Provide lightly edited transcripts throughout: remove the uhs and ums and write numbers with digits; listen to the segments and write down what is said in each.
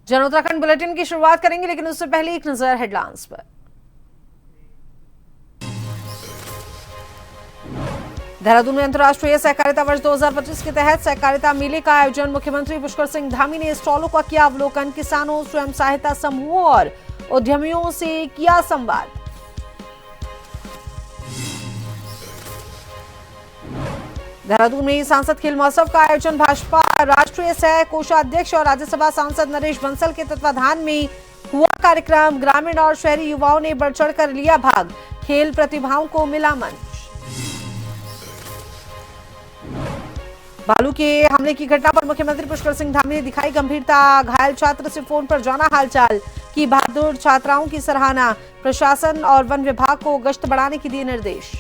जन उत्तराखंड बुलेटिन की शुरुआत करेंगे, लेकिन उससे पहले एक नजर हेडलाइंस पर। देहरादून में अंतर्राष्ट्रीय सहकारिता वर्ष 2025 के तहत सहकारिता मेले का आयोजन। मुख्यमंत्री पुष्कर सिंह धामी ने स्टॉलों का किया अवलोकन। किसानों, स्वयं सहायता समूहों और उद्यमियों से किया संवाद। देहरादून में सांसद खेल महोत्सव का आयोजन। भाजपा राष्ट्रीय सह कोषाध्यक्ष और राज्यसभा सांसद नरेश बंसल के तत्वाधान में हुआ कार्यक्रम। ग्रामीण और शहरी युवाओं ने बढ़ चढ़कर लिया भाग। खेल प्रतिभाओं को मिला मंच। भालू के हमले की घटना पर मुख्यमंत्री पुष्कर सिंह धामी ने दिखाई गंभीरता। घायल छात्र से फोन पर जाना हालचाल। की बहादुर छात्राओं की सराहना। प्रशासन और वन विभाग को गश्त बढ़ाने के दिए निर्देश।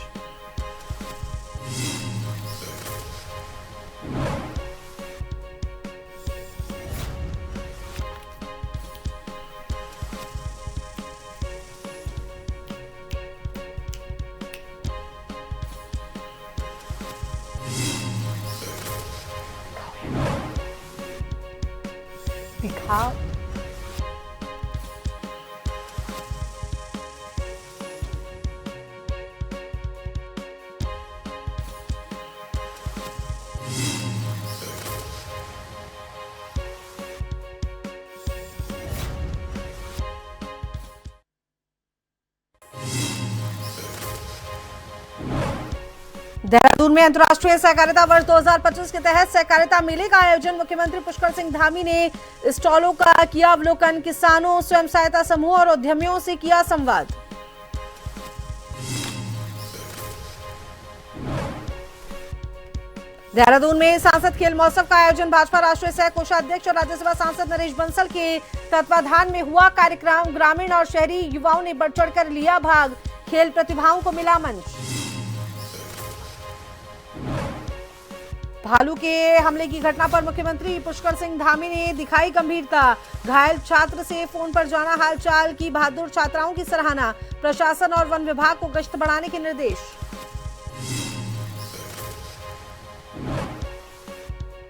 दिखाओ। देहरादून में अंतर्राष्ट्रीय सहकारिता वर्ष 2025 के तहत सहकारिता मेले का आयोजन। मुख्यमंत्री पुष्कर सिंह धामी ने स्टॉलों का किया अवलोकन। किसानों, स्वयं सहायता समूह और उद्यमियों से किया संवाद। देहरादून में सांसद खेल महोत्सव का आयोजन। भाजपा राष्ट्रीय सह कोषाध्यक्ष और राज्यसभा सांसद नरेश बंसल के तत्वाधान में हुआ कार्यक्रम। ग्रामीण और शहरी युवाओं ने बढ़ चढ़कर लिया भाग। खेल प्रतिभाओं को मिला मंच। भालू के हमले की घटना पर मुख्यमंत्री पुष्कर सिंह धामी ने दिखाई गंभीरता। घायल छात्र से फोन पर जाना हालचाल। की बहादुर छात्राओं की सराहना। प्रशासन और वन विभाग को गश्त बढ़ाने के निर्देश।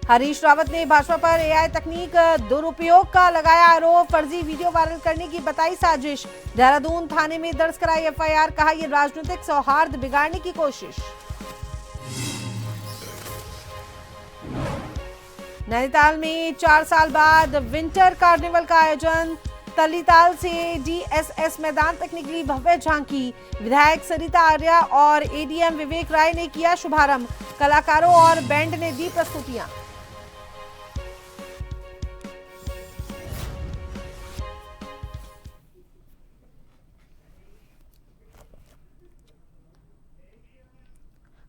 हरीश रावत ने भाजपा पर एआई तकनीक दुरुपयोग का लगाया आरोप। फर्जी वीडियो वायरल करने की बताई साजिश। देहरादून थाने में दर्ज कराई एफआईआर। कहा यह राजनीतिक सौहार्द बिगाड़ने की कोशिश। नैनीताल में 4 साल बाद विंटर कार्निवल का आयोजन। तलीताल से डीएसएस मैदान तक निकली भव्य झांकी। विधायक सरिता आर्या और एडीएम विवेक राय ने किया शुभारंभ। कलाकारों और बैंड ने दी प्रस्तुतियां।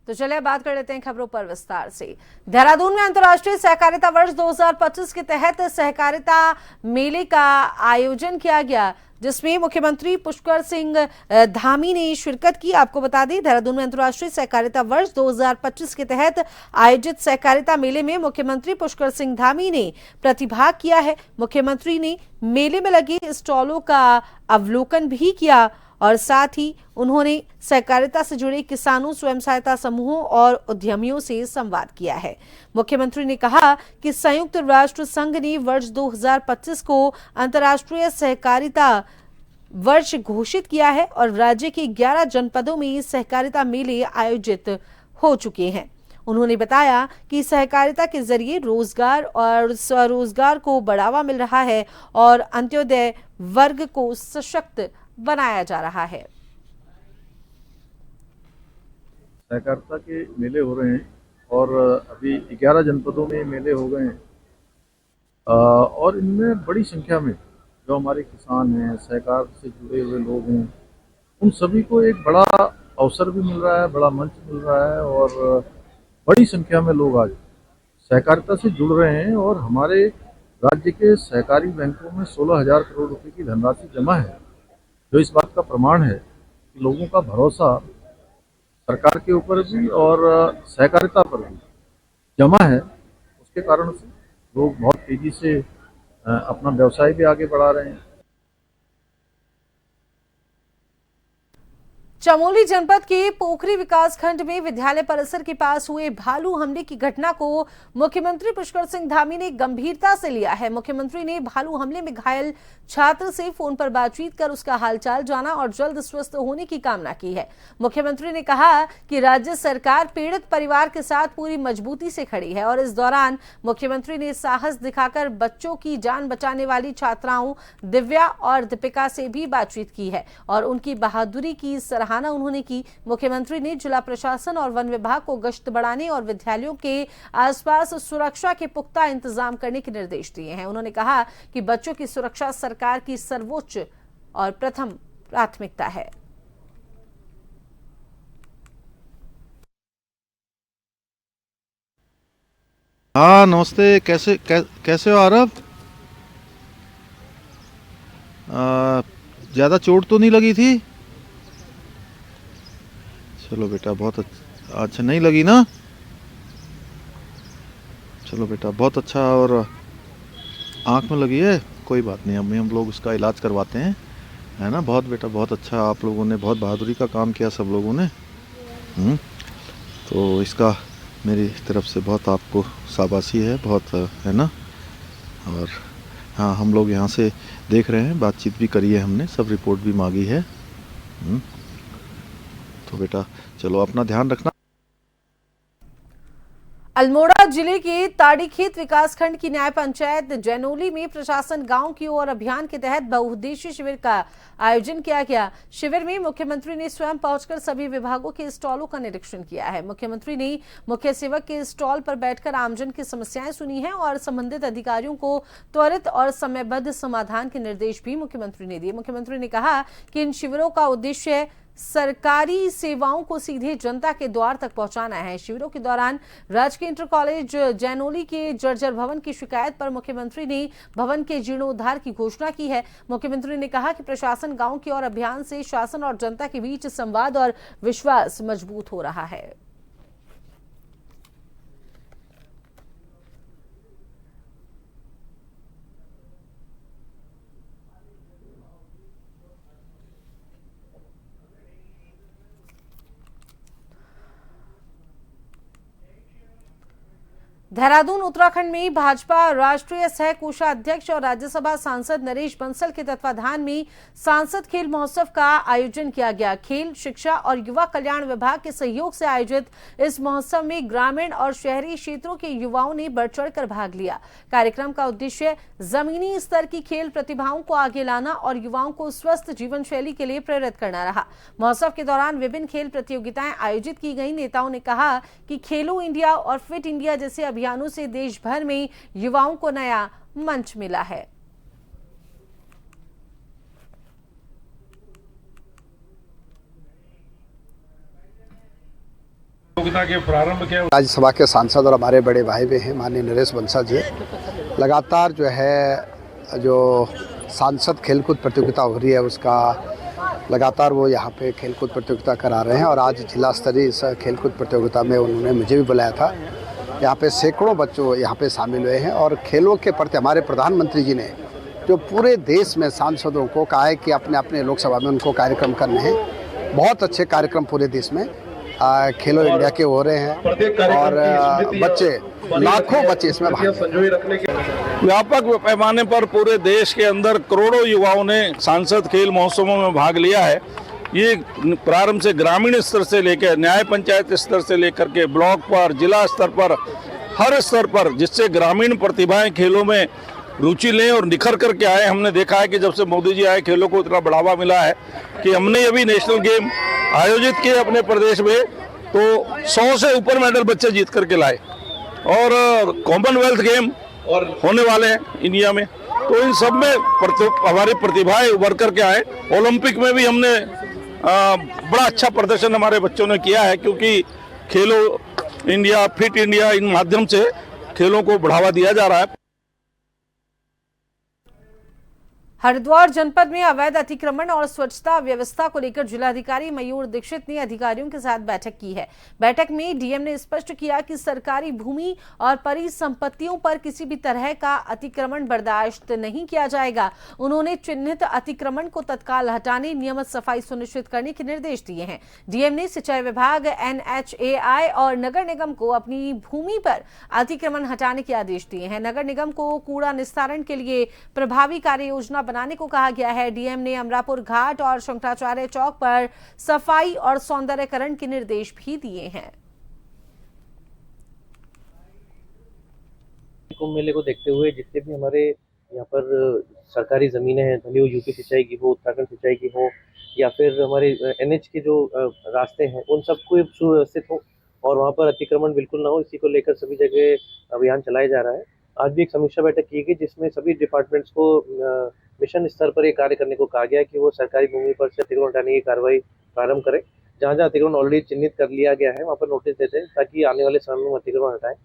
तो चलिए बात कर लेते हैं खबरों पर विस्तार से। देहरादून में अंतर्राष्ट्रीय सहकारिता वर्ष 2025 के तहत सहकारिता मेले का आयोजन किया गया, जिसमें मुख्यमंत्री पुष्कर सिंह धामी ने शिरकत की। आपको बता दें, देहरादून में अंतर्राष्ट्रीय सहकारिता वर्ष 2025 के तहत आयोजित सहकारिता मेले में मुख्यमंत्री पुष्कर सिंह धामी ने प्रतिभाग किया है। मुख्यमंत्री ने मेले में लगे स्टॉलों का अवलोकन भी किया और साथ ही उन्होंने सहकारिता से जुड़े किसानों, स्वयं सहायता समूहों और उद्यमियों से संवाद किया है। मुख्यमंत्री ने कहा कि संयुक्त राष्ट्र संघ ने वर्ष 2025 को अंतर्राष्ट्रीय सहकारिता वर्ष घोषित किया है और राज्य के 11 जनपदों में सहकारिता मेले आयोजित हो चुके हैं। उन्होंने बताया कि सहकारिता के जरिए रोजगार और स्वरोजगार को बढ़ावा मिल रहा है और अंत्योदय वर्ग को सशक्त बनाया जा रहा है। सहकारिता के मेले हो रहे हैं और अभी 11 जनपदों में मेले हो गए हैं और इनमें बड़ी संख्या में जो हमारे किसान हैं, सहकार से जुड़े हुए लोग हैं, उन सभी को एक बड़ा अवसर भी मिल रहा है, बड़ा मंच मिल रहा है और बड़ी संख्या में लोग आज सहकारिता से जुड़ रहे हैं। और हमारे राज्य के सहकारी बैंकों में 16,000 करोड़ रुपए की धनराशि जमा है, जो इस बात का प्रमाण है कि लोगों का भरोसा सरकार के ऊपर भी और सहकारिता पर भी जमा है। उसके कारण से लोग बहुत तेजी से अपना व्यवसाय भी आगे बढ़ा रहे हैं। चमोली जनपद के पोखरी विकासखंड में विद्यालय परिसर के पास हुए भालू हमले की घटना को मुख्यमंत्री पुष्कर सिंह धामी ने गंभीरता से लिया है। मुख्यमंत्री ने भालू हमले में घायल छात्र से फोन पर बातचीत कर उसका हालचाल जाना और जल्द स्वस्थ होने की कामना की है। मुख्यमंत्री ने कहा कि राज्य सरकार पीड़ित परिवार के साथ पूरी मजबूती से खड़ी है और इस दौरान मुख्यमंत्री ने साहस दिखाकर बच्चों की जान बचाने वाली छात्राओं दिव्या और दीपिका से भी बातचीत की है और उनकी बहादुरी की सराहना उन्होंने की। मुख्यमंत्री ने जिला प्रशासन और वन विभाग को गश्त बढ़ाने और विद्यालयों के आसपास सुरक्षा के पुख्ता इंतजाम करने के निर्देश दिए हैं। उन्होंने कहा कि बच्चों की सुरक्षा सरकार की सर्वोच्च और प्रथम प्राथमिकता है। हाँ नमस्ते, कैसे हो आरव? ज़्यादा चोट तो नहीं लगी थी? चलो बेटा, बहुत अच्छा नहीं लगी ना? चलो बेटा, बहुत अच्छा। और आँख में लगी है? कोई बात नहीं, हम लोग उसका इलाज करवाते हैं, है ना? बहुत बेटा, बहुत अच्छा। आप लोगों ने बहुत बहादुरी का काम किया, सब लोगों ने। तो इसका मेरी तरफ से बहुत आपको शाबाशी है, बहुत, है ना? और हाँ, हम लोग यहाँ से देख रहे हैं, बातचीत भी करी है हमने, सब रिपोर्ट भी मांगी है। तो बेटा चलो, अपना ध्यान रखना। अल्मोड़ा जिले के ताड़ीखेत विकासखंड की न्याय पंचायत जैनोली में प्रशासन गांव की ओर अभियान के तहत बहुउद्देशीय शिविर का आयोजन किया गया। शिविर में मुख्यमंत्री ने स्वयं पहुंचकर सभी विभागों के स्टॉलों का निरीक्षण किया है। मुख्यमंत्री ने मुख्य सेवक के स्टॉल पर बैठकर आमजन की समस्याएं सुनी हैं और संबंधित अधिकारियों को त्वरित और समयबद्ध समाधान के निर्देश भी मुख्यमंत्री ने दिए। मुख्यमंत्री ने कहा कि इन शिविरों का उद्देश्य सरकारी सेवाओं को सीधे जनता के द्वार तक पहुंचाना है। शिविरों के दौरान राजकीय इंटर कॉलेज जैनोली के जर्जर भवन की शिकायत पर मुख्यमंत्री ने भवन के जीर्णोद्धार की घोषणा की है। मुख्यमंत्री ने कहा कि प्रशासन गांव की ओर अभियान से शासन और जनता के बीच संवाद और विश्वास मजबूत हो रहा है। देहरादून उत्तराखंड में भाजपा राष्ट्रीय सह कोषाध्यक्ष और राज्यसभा सांसद नरेश बंसल के तत्वाधान में सांसद खेल महोत्सव का आयोजन किया गया। खेल, शिक्षा और युवा कल्याण विभाग के सहयोग से आयोजित इस महोत्सव में ग्रामीण और शहरी क्षेत्रों के युवाओं ने बढ़ चढ़कर भाग लिया। कार्यक्रम का उद्देश्य जमीनी स्तर की खेल प्रतिभाओं को आगे लाना और युवाओं को स्वस्थ जीवन शैली के लिए प्रेरित करना रहा। महोत्सव के दौरान विभिन्न खेल प्रतियोगिताएं आयोजित की गई। नेताओं ने कहा कि खेलो इंडिया और फिट इंडिया जैसे अभियानों से देश भर में युवाओं को नया मंच मिला है। के प्रारंभ के राज्यसभा के सांसद और हमारे बड़े भाई भी हैं माननीय नरेश बंसल जी, लगातार जो सांसद खेलकूद प्रतियोगिता हो रही है उसका लगातार वो यहाँ पे खेलकूद प्रतियोगिता करा रहे हैं और आज जिला स्तरीय इस खेलकूद प्रतियोगिता में उन्होंने मुझे भी बुलाया था। यहाँ पे सैकड़ों बच्चों यहाँ पे शामिल हुए हैं और खेलों के प्रति हमारे प्रधानमंत्री जी ने जो पूरे देश में सांसदों को कहा है कि अपने अपने लोकसभा में उनको कार्यक्रम करने हैं। बहुत अच्छे कार्यक्रम पूरे देश में खेलो इंडिया के हो रहे हैं और बच्चे, लाखों बच्चे इसमें भाग। व्यापक पैमाने पर पूरे देश के अंदर करोड़ों युवाओं ने सांसद खेल महोत्सवों में भाग लिया है। ये प्रारंभ से ग्रामीण स्तर से लेकर न्याय पंचायत स्तर से लेकर के ब्लॉक पर, जिला स्तर पर, हर स्तर पर, जिससे ग्रामीण प्रतिभाएं खेलों में रुचि लें और निखर करके आए। हमने देखा है कि जब से मोदी जी आए खेलों को इतना बढ़ावा मिला है कि हमने अभी नेशनल गेम आयोजित किए अपने प्रदेश में, तो 100 से ऊपर मेडल बच्चे जीत करके लाए और कॉमनवेल्थ गेम और होने वाले हैं इंडिया में, तो इन सब में हमारी प्रतिभाएं उभर करके आए। ओलंपिक में भी हमने बड़ा अच्छा प्रदर्शन हमारे बच्चों ने किया है, क्योंकि खेलो इंडिया, फिट इंडिया, इन माध्यम से खेलों को बढ़ावा दिया जा रहा है। हरिद्वार जनपद में अवैध अतिक्रमण और स्वच्छता व्यवस्था को लेकर जिलाधिकारी मयूर दीक्षित ने अधिकारियों के साथ बैठक की है। बैठक में डीएम ने स्पष्ट किया कि सरकारी भूमि और परिसंपत्तियों पर किसी भी तरह का अतिक्रमण बर्दाश्त नहीं किया जाएगा। उन्होंने चिन्हित अतिक्रमण को तत्काल हटाने, नियमित सफाई सुनिश्चित करने के निर्देश दिए हैं। डीएम ने सिंचाई विभाग, NHAI और नगर निगम को अपनी भूमि पर अतिक्रमण हटाने के आदेश दिए हैं। नगर निगम को कूड़ा निस्तारण के लिए प्रभावी कार्य योजना बनाने को कहा गया है। डीएम ने अमरापुर घाट और शंकराचार्य चौक पर सफाई और सौंदर्यकरण के निर्देश भी दिए हैं। कुंभ मेले को देखते हुए जितने भी हमारे यहाँ पर सरकारी जमीनें हैं, भले वो यूपी सिंचाई की हो, उत्तराखंड सिंचाई की हो, या फिर हमारे NH के जो रास्ते हैं, उन सबको सुव्यवस्थित हो और वहाँ पर अतिक्रमण बिल्कुल ना हो, इसी को लेकर सभी जगह अभियान चलाया जा रहा है। आज भी एक समीक्षा बैठक की गई जिसमें सभी डिपार्टमेंट्स को मिशन स्तर पर ये कार्य करने को कहा गया कि वो सरकारी भूमि पर से अतिक्रमण हटाने की कार्रवाई प्रारंभ करें। जहाँ जहाँ अतिक्रमण ऑलरेडी चिन्हित कर लिया गया है वहाँ पर नोटिस देते हैं ताकि आने वाले समय में अतिक्रमण हटाएं।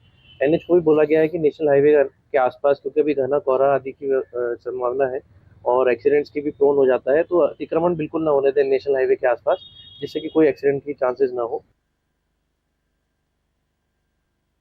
NH को भी बोला गया है कि नेशनल हाईवे के आसपास, क्योंकि अभी घना कोहरा आदि की संभावना है और एक्सीडेंट्स की भी प्रोन हो जाता है, तो अतिक्रमण बिल्कुल ना होने दें नेशनल हाईवे के आसपास, जिससे कि कोई एक्सीडेंट की चांसेस ना हो।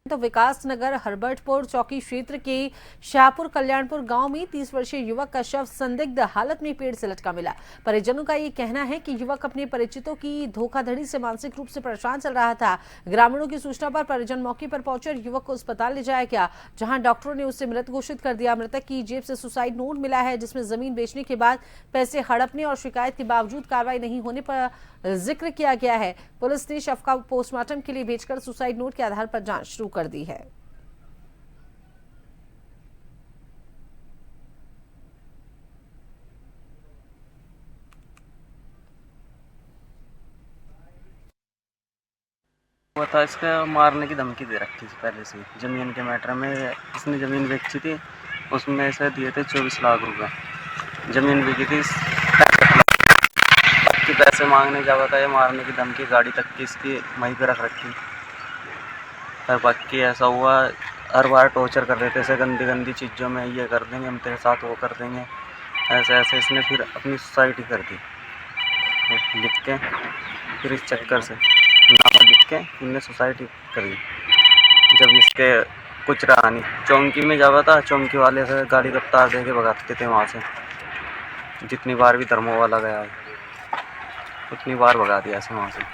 तो विकास नगर हरबर्टपुर चौकी क्षेत्र के शाहपुर कल्याणपुर गांव में 30 वर्षीय युवक का शव संदिग्ध हालत में पेड़ से लटका मिला। परिजनों का ये कहना है कि युवक अपने परिचितों की धोखाधड़ी से मानसिक रूप से परेशान चल रहा था। ग्रामीणों की सूचना पर परिजन मौके पर पहुंचे और युवक को अस्पताल ले जाया गया, जहां डॉक्टरों ने उसे मृत घोषित कर दिया। मृतक की जेब से सुसाइड नोट मिला है, जिसमें जमीन बेचने के बाद पैसे हड़पने और शिकायत के बावजूद कार्रवाई नहीं होने पर जिक्र किया गया है। पुलिस ने शव का पोस्टमार्टम के लिए भेजकर सुसाइड नोट के आधार पर जांच शुरू कर दी है। वो था, इसका मारने की धमकी दे रखी थी पहले से। जमीन के मैटर में इसने जमीन बेची थी, उसमें से दिए थे 24 लाख रुपए। जमीन बिकी थी, बाकी पैसे मांगने जा बताया, मारने की धमकी, गाड़ी तक की इसकी वहीं पे रख रखी। पर बाकी ऐसा हुआ, हर बार टॉर्चर कर रहे थे ऐसे गंदी गंदी चीज़ों में, ये कर देंगे हम तेरे साथ, वो कर देंगे, ऐसे ऐसे। इसने फिर अपनी सुसाइड ही कर दी लिख के, फिर इस चक्कर से नाम लिख के इनने सुसाइड ही कर दी। जब इसके कुछ रहा नहीं, चौंकी में जावा था, चौंकी वाले से गाड़ी का तार दे के भगाते थे वहाँ से। जितनी बार भी धर्मों वाला गया है उतनी बार भगा दिया ऐसे वहाँ से।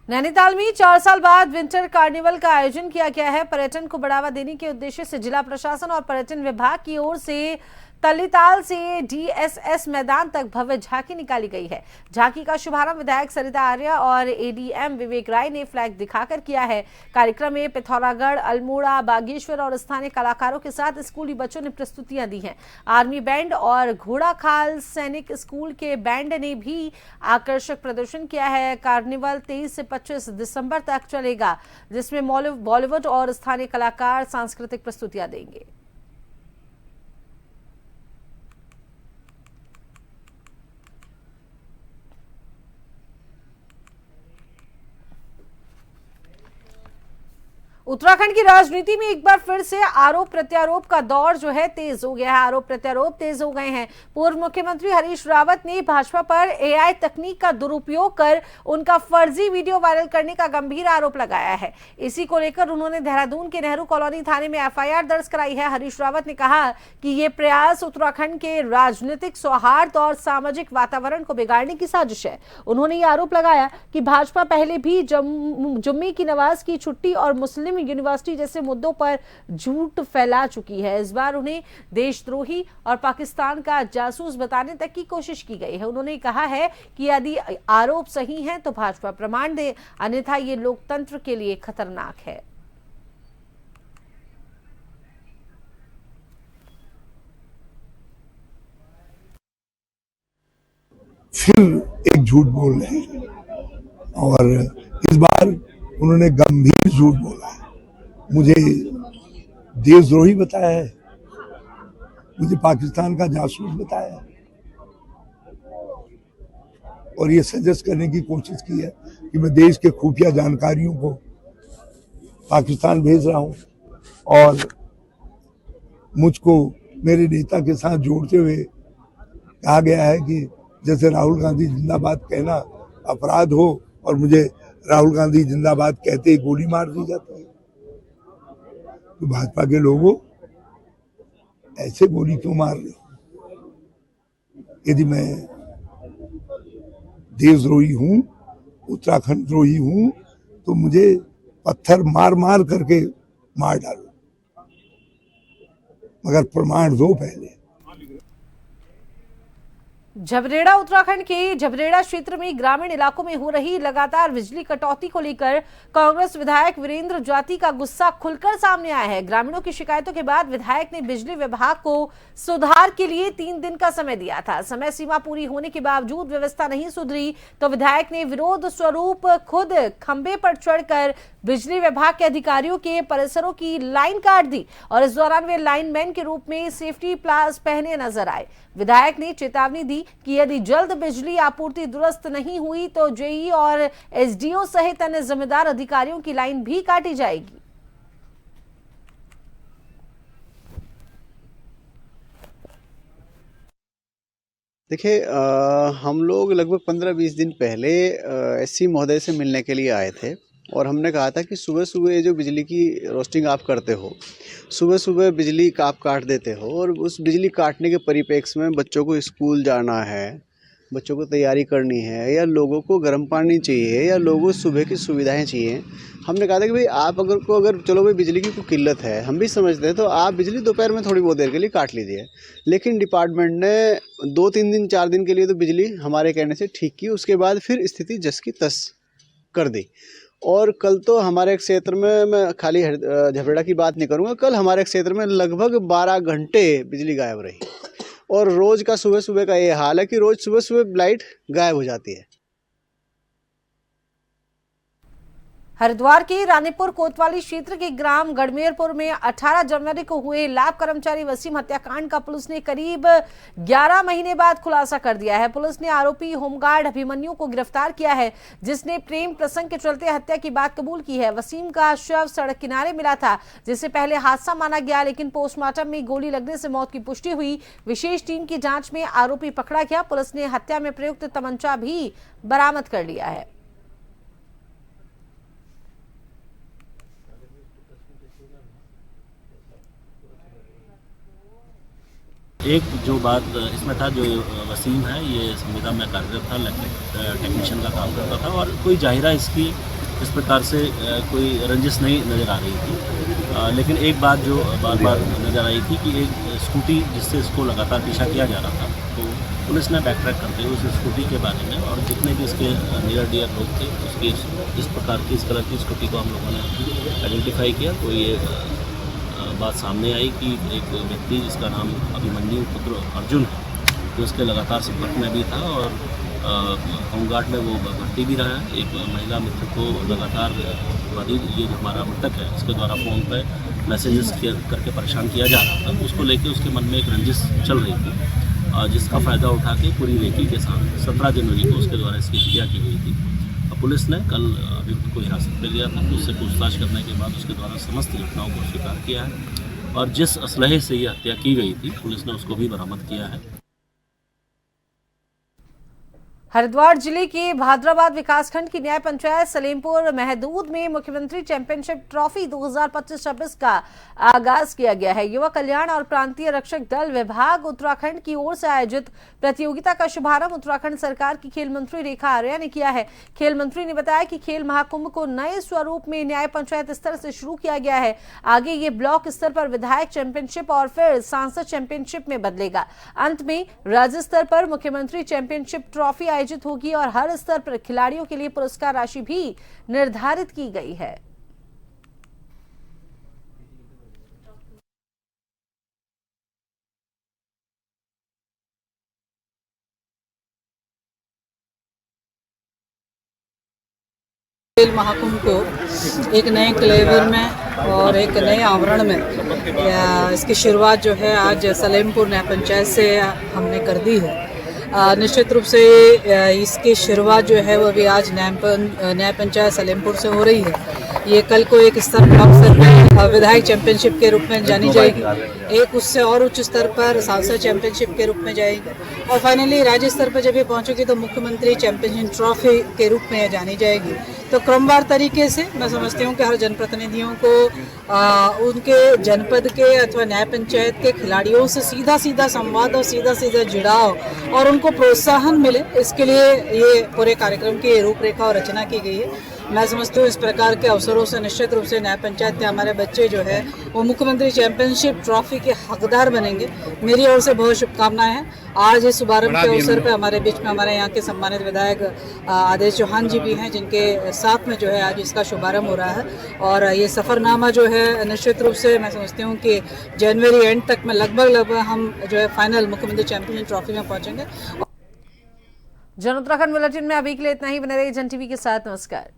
नैनीताल में 4 साल बाद विंटर कार्निवल का आयोजन किया गया है। पर्यटन को बढ़ावा देने के उद्देश्य से जिला प्रशासन और पर्यटन विभाग की ओर से तल्लीताल से DSS मैदान तक भव्य झांकी निकाली गई है। झांकी का शुभारंभ विधायक सरिता आर्य और ADM विवेक राय ने फ्लैग दिखाकर किया है। कार्यक्रम में पिथौरागढ़, अल्मोड़ा, बागेश्वर और स्थानीय कलाकारों के साथ स्कूली बच्चों ने प्रस्तुतियां दी हैं। आर्मी बैंड और घोड़ाखाल सैनिक स्कूल के बैंड ने भी आकर्षक प्रदर्शन किया है। कार्निवल 23 से 25 दिसंबर तक चलेगा, जिसमें बॉलीवुड और स्थानीय कलाकार सांस्कृतिक प्रस्तुतियां देंगे। उत्तराखंड की राजनीति में एक बार फिर से आरोप प्रत्यारोप का दौर जो है तेज हो गया है। आरोप प्रत्यारोप तेज हो गए हैं। पूर्व मुख्यमंत्री हरीश रावत ने भाजपा पर AI तकनीक का दुरुपयोग कर उनका फर्जी वीडियो वायरल करने का गंभीर आरोप लगाया है। इसी को लेकर उन्होंने देहरादून के नेहरू कॉलोनी थाने में FIR दर्ज कराई है। हरीश रावत ने कहा कि ये प्रयास उत्तराखंड के राजनीतिक सौहार्द और सामाजिक वातावरण को बिगाड़ने की साजिश है। उन्होंने ये आरोप लगाया कि भाजपा पहले भी जुम्मे की नमाज की छुट्टी और मुस्लिम यूनिवर्सिटी जैसे मुद्दों पर झूठ फैला चुकी है। इस बार उन्हें देशद्रोही और पाकिस्तान का जासूस बताने तक की कोशिश की गई है। उन्होंने कहा है कि यदि आरोप सही हैं तो भाजपा प्रमाण दे, अन्यथा ये लोकतंत्र के लिए खतरनाक है। फिर एक झूठ बोल रहे हैं और इस बार उन्होंने गंभीर झूठ बोला है। मुझे देशद्रोही बताया है, मुझे पाकिस्तान का जासूस बताया है और ये सजेस्ट करने की कोशिश की है कि मैं देश के खुफिया जानकारियों को पाकिस्तान भेज रहा हूं और मुझको मेरे नेता के साथ जोड़ते हुए कहा गया है कि जैसे राहुल गांधी जिंदाबाद कहना अपराध हो और मुझे राहुल गांधी जिंदाबाद कहते ही गोली मार दी जाती है। तो भाजपा के लोगों ऐसे गोली क्यों मार रहे हो? यदि मैं देशद्रोही हूं, उत्तराखंड द्रोही हूं, तो मुझे पत्थर मार मार करके मार डालो, मगर प्रमाण दो पहले। झबरेड़ा उत्तराखंड के झबरेड़ा क्षेत्र में ग्रामीण इलाकों में हो रही लगातार बिजली कटौती को लेकर कांग्रेस विधायक वीरेंद्र जाती का गुस्सा खुलकर सामने आया है। ग्रामीणों की शिकायतों के बाद विधायक ने बिजली विभाग को सुधार के लिए 3 दिन का समय दिया था। समय सीमा पूरी होने के बावजूद व्यवस्था नहीं सुधरी तो विधायक ने विरोध स्वरूप खुद खंबे पर चढ़कर बिजली विभाग के अधिकारियों के परिसरों की लाइन काट दी और इस दौरान वे लाइनमैन के रूप में सेफ्टी प्लास पहने नजर आए। विधायक ने चेतावनी दी कि यदि जल्द बिजली आपूर्ति दुरुस्त नहीं हुई तो जेई और एसडीओ सहित अन्य जिम्मेदार अधिकारियों की लाइन भी काटी जाएगी। देखिए, हम लोग लगभग 15-20 दिन पहले एससी महोदय से मिलने के लिए आए थे और हमने कहा था कि सुबह सुबह जो बिजली की रोस्टिंग आप करते हो, सुबह सुबह बिजली का आप काट देते हो और उस बिजली काटने के परिप्रेक्ष्य में बच्चों को स्कूल जाना है, बच्चों को तैयारी करनी है या लोगों को गर्म पानी चाहिए या लोगों को सुबह की सुविधाएं चाहिए। हमने कहा था कि भाई आप अगर चलो भाई बिजली की कोई किल्लत है, हम भी समझते हैं, तो आप बिजली दोपहर में थोड़ी बहुत देर के लिए काट लीजिए। लेकिन डिपार्टमेंट ने 2-3 दिन 4 दिन के लिए तो बिजली हमारे कहने से ठीक की, उसके बाद फिर स्थिति जस की तस कर दी। और कल तो हमारे क्षेत्र में, मैं खाली झबरेड़ा की बात नहीं करूँगा, कल हमारे क्षेत्र में लगभग 12 घंटे बिजली गायब रही और रोज़ का सुबह सुबह का ये हाल है कि रोज़ सुबह सुबह लाइट गायब हो जाती है। हरिद्वार के रानीपुर कोतवाली क्षेत्र के ग्राम गढ़मेरपुर में 18 जनवरी को हुए लैब कर्मचारी वसीम हत्याकांड का पुलिस ने करीब 11 महीने बाद खुलासा कर दिया है। पुलिस ने आरोपी होमगार्ड अभिमन्यु को गिरफ्तार किया है, जिसने प्रेम प्रसंग के चलते हत्या की बात कबूल की है। वसीम का शव सड़क किनारे मिला था, जिसे पहले हादसा माना गया, लेकिन पोस्टमार्टम में गोली लगने से मौत की पुष्टि हुई। विशेष टीम की जांच में आरोपी पकड़ा गया। पुलिस ने हत्या में प्रयुक्त तमंचा भी बरामद कर लिया है। एक जो बात इसमें था, जो वसीम है ये संविदा में कार्यरत था, इलेक्ट्रिक टेक्नीशियन का काम करता था और कोई जाहिरा इसकी इस प्रकार से कोई रंजिश नहीं नज़र आ रही थी। लेकिन एक बात जो बार बार नज़र आई थी कि एक स्कूटी जिससे इसको लगातार पीछा किया जा रहा था, तो पुलिस ने बैक ट्रैक करते हुए उस स्कूटी के बारे में और जितने भी इसके नियर डियर लोग थे उसकी इस प्रकार की इस कलर की स्कूटी को हम लोगों ने आइडेंटिफाई किया। तो ये बात सामने आई कि एक व्यक्ति जिसका नाम अभिमन्यु पुत्र अर्जुन है, जो उसके लगातार संपर्क में भी था और होमगार्ड में वो भर्ती भी रहा है। एक महिला मित्र को लगातार ये जो हमारा मृतक है इसके द्वारा फ़ोन पर मैसेजेस करके परेशान किया जा रहा था, उसको लेके उसके मन में एक रंजिश चल रही थी, जिसका फ़ायदा उठा के पूरी रेकी के साथ 17 जनवरी को उसके द्वारा इसकी हत्या की गई थी। पुलिस ने कल अभियुक्त को हिरासत में लिया था, उससे पूछताछ करने के बाद उसके द्वारा समस्त घटनाओं को स्वीकार किया है और जिस असलहे से ये हत्या की गई थी पुलिस ने उसको भी बरामद किया है। हरिद्वार जिले के भाद्राबाद विकासखंड की न्याय पंचायत सलेमपुर महदूद में मुख्यमंत्री चैंपियनशिप ट्रॉफी 2025-26 का आगाज किया गया है। युवा कल्याण और प्रांतीय रक्षक दल विभाग उत्तराखंड की ओर से आयोजित प्रतियोगिता का शुभारंभ उत्तराखंड सरकार की खेल मंत्री रेखा आर्या ने किया है। खेल मंत्री ने बताया कि खेल महाकुंभ को नए स्वरूप में न्याय पंचायत स्तर से शुरू किया गया है। आगे ये ब्लॉक स्तर पर विधायक चैंपियनशिप और फिर सांसद चैंपियनशिप में बदलेगा। अंत में राज्य स्तर पर मुख्यमंत्री चैंपियनशिप ट्रॉफी आयोजित होगी और हर स्तर पर खिलाड़ियों के लिए पुरस्कार राशि भी निर्धारित की गई है। खेल महाकुंभ को एक नए क्लेवर में और एक नए आवरण में इसकी शुरुआत जो है आज सलेमपुर न्याय पंचायत से हमने कर दी है। निश्चित रूप से इसकी शुरुआत जो है वो अभी आज न्याय पंचायत सलेमपुर से हो रही है। ये कल को एक स्तर ब्लॉक स्तर पर विधायक चैंपियनशिप के रूप में जानी जाएगी, एक उससे और उच्च स्तर पर सांसद चैंपियनशिप के रूप में जाएगी और फाइनली राज्य स्तर पर जब ये पहुंचेगी तो मुख्यमंत्री चैंपियनशिप ट्रॉफी के रूप में जानी जाएगी। तो क्रमवार तरीके से मैं समझती हूँ कि हर जनप्रतिनिधियों को उनके जनपद के अथवा न्याय पंचायत के खिलाड़ियों से सीधा सीधा संवाद और सीधा सीधा जुड़ाव और उनको प्रोत्साहन मिले, इसके लिए ये पूरे कार्यक्रम की रूपरेखा और रचना की गई है। मैं समझती हूँ इस प्रकार के अवसरों से निश्चित रूप से न्याय पंचायत के हमारे बच्चे जो है वो मुख्यमंत्री चैंपियनशिप ट्रॉफी के हकदार बनेंगे। मेरी ओर से बहुत शुभकामनाएं हैं। आज इस शुभारंभ के अवसर पर हमारे बीच में हमारे यहाँ के सम्मानित विधायक आदेश चौहान जी भी हैं, जिनके साथ में जो है आज इसका शुभारंभ हो रहा है और ये सफरनामा जो है निश्चित रूप से मैं समझती हूँ कि जनवरी एंड तक में लगभग हम जो है फाइनल मुख्यमंत्री चैंपियनशिप ट्रॉफी में पहुंचेंगे। जन उत्तराखंड बुलेटिन में अभी के लिए इतना ही। बने रहिए जन टीवी के साथ। नमस्कार।